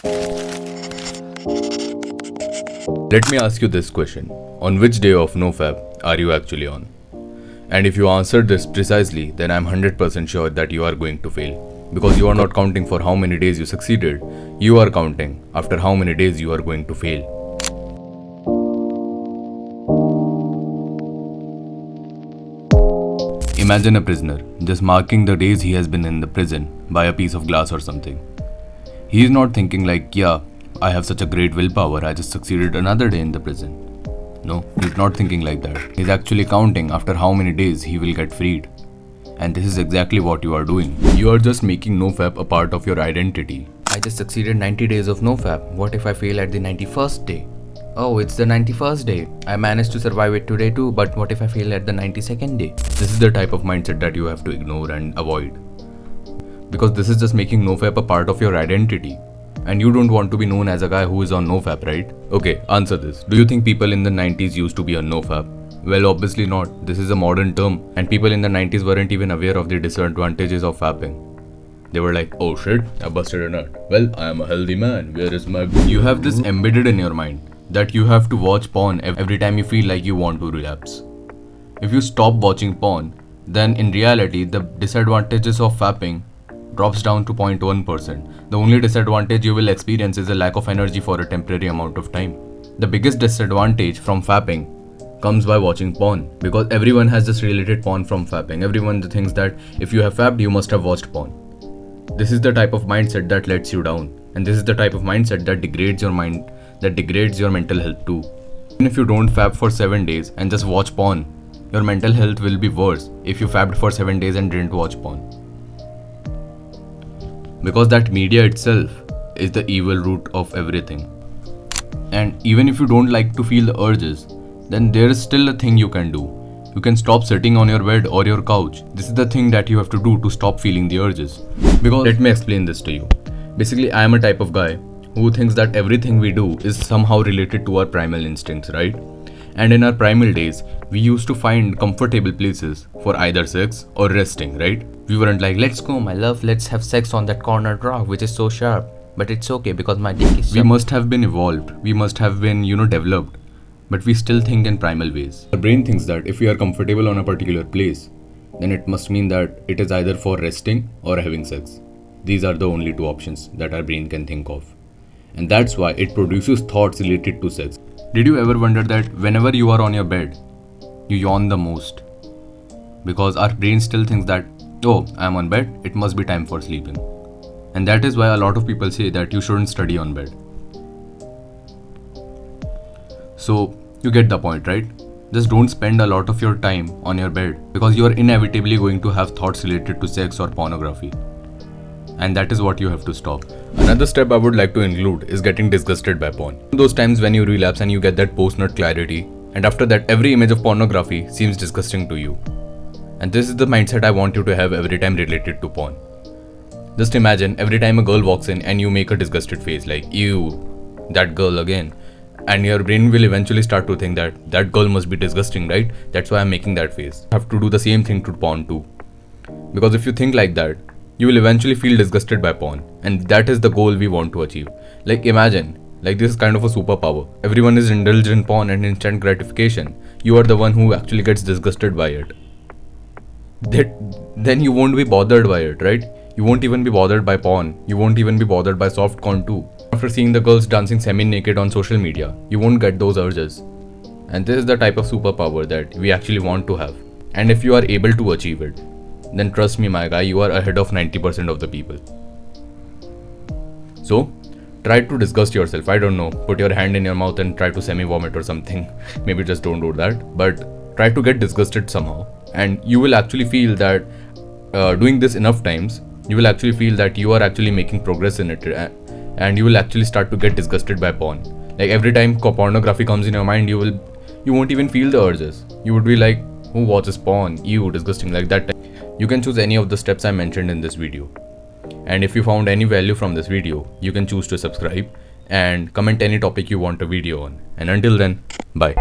Let me ask you this question. On which day of NoFap are you actually on? And if you answered this precisely, then I'm 100% sure that you are going to fail. Because you are not counting for how many days you succeeded, you are counting after how many days you are going to fail. Imagine a prisoner just marking the days he has been in the prison by a piece of glass or something. He is not thinking like, yeah, I have such a great willpower, I just succeeded another day in the prison. No, he's not thinking like that. He's actually counting after how many days he will get freed. And this is exactly what you are doing. You are just making NoFap a part of your identity. I just succeeded 90 days of NoFap. What if I fail at the 91st day? Oh, it's the 91st day. I managed to survive it today too, but what if I fail at the 92nd day? This is the type of mindset that you have to ignore and avoid. Because this is just making NoFap a part of your identity. And you don't want to be known as a guy who is on NoFap, right? Okay, answer this. Do you think people in the 90s used to be on NoFap? Well, obviously not. This is a modern term, and people in the 90s weren't even aware of the disadvantages of fapping. They were like, oh shit, I busted a nut. Well, I am a healthy man. Where is my... You have this embedded in your mind that you have to watch porn every time you feel like you want to relapse. If you stop watching porn, then in reality, the disadvantages of fapping drops down to 0.1%. The only disadvantage you will experience is a lack of energy for a temporary amount of time. The biggest disadvantage from fapping comes by watching porn, because everyone has just related porn from fapping. Everyone thinks that if you have fapped, you must have watched porn. This is the type of mindset that lets you down, and this is the type of mindset that degrades your mind, that degrades your mental health too. Even if you don't fap for 7 days and just watch porn, your mental health will be worse if you fapped for 7 days and didn't watch porn. Because that media itself is the evil root of everything. And even if you don't like to feel the urges, then there is still a thing you can do. You can stop sitting on your bed or your couch. This is the thing that you have to do to stop feeling the urges. Because let me explain this to you. Basically, I am a type of guy who thinks that everything we do is somehow related to our primal instincts, right? And in our primal days, we used to find comfortable places for either sex or resting, right? We weren't like, let's go, my love, let's have sex on that cornered rock which is so sharp. But it's okay because my dick is sharp. We must have been evolved. We must have been, developed. But we still think in primal ways. Our brain thinks that if we are comfortable on a particular place, then it must mean that it is either for resting or having sex. These are the only two options that our brain can think of. And that's why it produces thoughts related to sex. Did you ever wonder that whenever you are on your bed, you yawn the most? Because our brain still thinks that, oh, I am on bed, it must be time for sleeping. And that is why a lot of people say that you shouldn't study on bed. So, you get the point, right? Just don't spend a lot of your time on your bed, because you are inevitably going to have thoughts related to sex or pornography. And that is what you have to stop. Another step I would like to include is getting disgusted by porn. Those times when you relapse and you get that post-nut clarity, and after that every image of pornography seems disgusting to you. And this is the mindset I want you to have every time related to porn. Just imagine every time a girl walks in and you make a disgusted face like, ew, that girl again. And your brain will eventually start to think that that girl must be disgusting, right? That's why I'm making that face. You have to do the same thing to porn too. Because if you think like that, you will eventually feel disgusted by porn. And that is the goal we want to achieve. Like imagine, like this is kind of a superpower. Everyone is indulged in porn and instant gratification. You are the one who actually gets disgusted by it. Then you won't be bothered by it, right? You won't even be bothered by porn. You won't even be bothered by soft porn too. After seeing the girls dancing semi-naked on social media, you won't get those urges. And this is the type of superpower that we actually want to have. And if you are able to achieve it, then trust me my guy, you are ahead of 90% of the people. So, try to disgust yourself. I don't know, put your hand in your mouth and try to semi-vomit or something. Maybe just don't do that. But try to get disgusted somehow. And you will actually feel that doing this enough times, you will actually feel that you are actually making progress in it. And you will actually start to get disgusted by porn. Like every time pornography comes in your mind, you won't even feel the urges. You would be like, who watches porn? Ew, disgusting, like that. You can choose any of the steps I mentioned in this video. And if you found any value from this video, you can choose to subscribe and comment any topic you want a video on. And until then, bye.